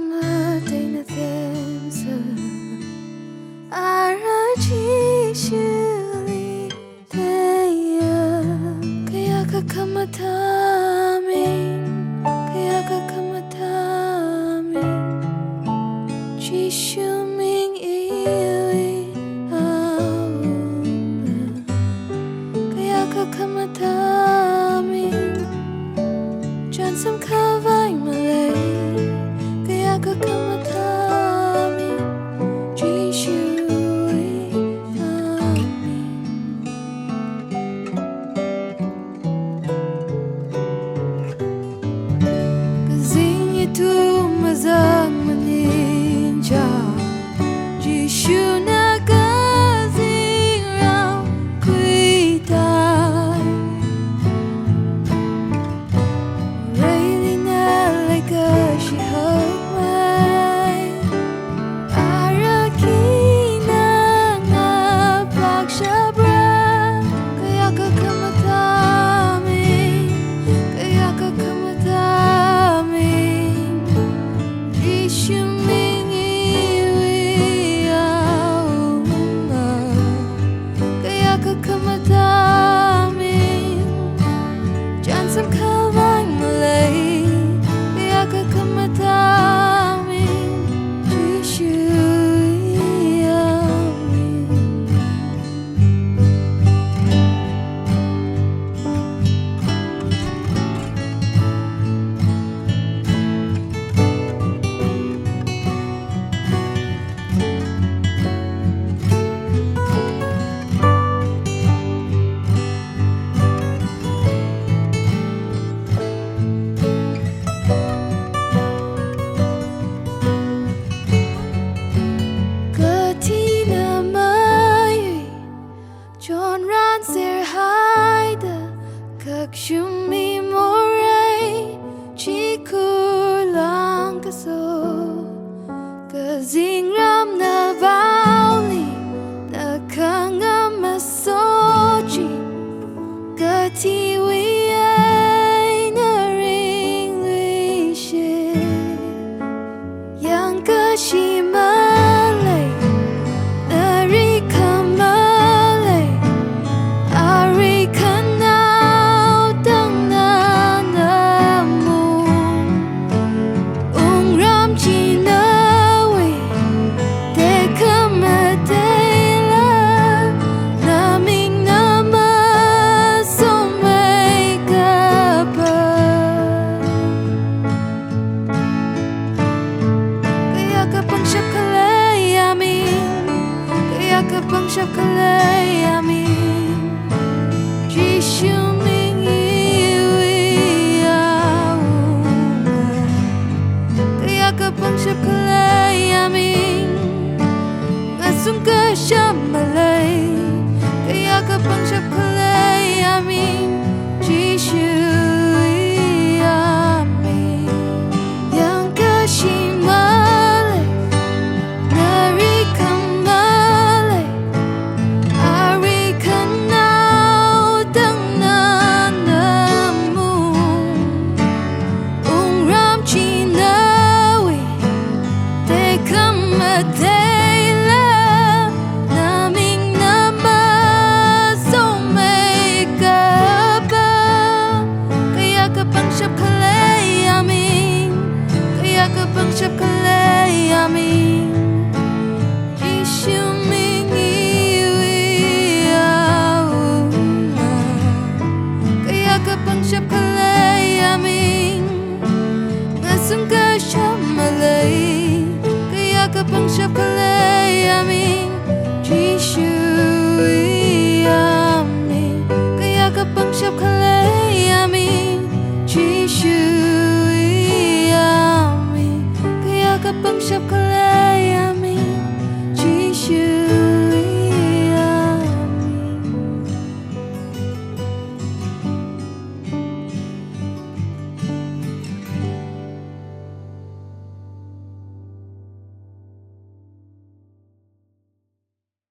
tekkhamatei na themsak Ara Jishuli teikya KAYAKHA KHAMATHA AMING KAYAKHA KHAMATHA AMING Jishu Ming iwui Awunga KAYAKHA KHAMATHA AMING Chansam khavai malei KAYAKHA KHAMATHA AMING Jishu Kazing ithum mazang maningchang Jishu na kazingram khuitai Chansam khavai malei KAYAKHA KHAMATHA AMING Jishu John ran ser haida kak shumi moray chikur lang kaso kazingram na vauli na kangam masoji kati eina ring lishe yang kashi malei kalei amin Jishu Ming iwui Awunga KAYAKHA kalei amin ngasum kasyam malei KAYAKHA kalei amin Jishu amin yang kashima kalei amin Jishu amin KAYAKHA kalei amin Jishu amin KAYAKHA kalei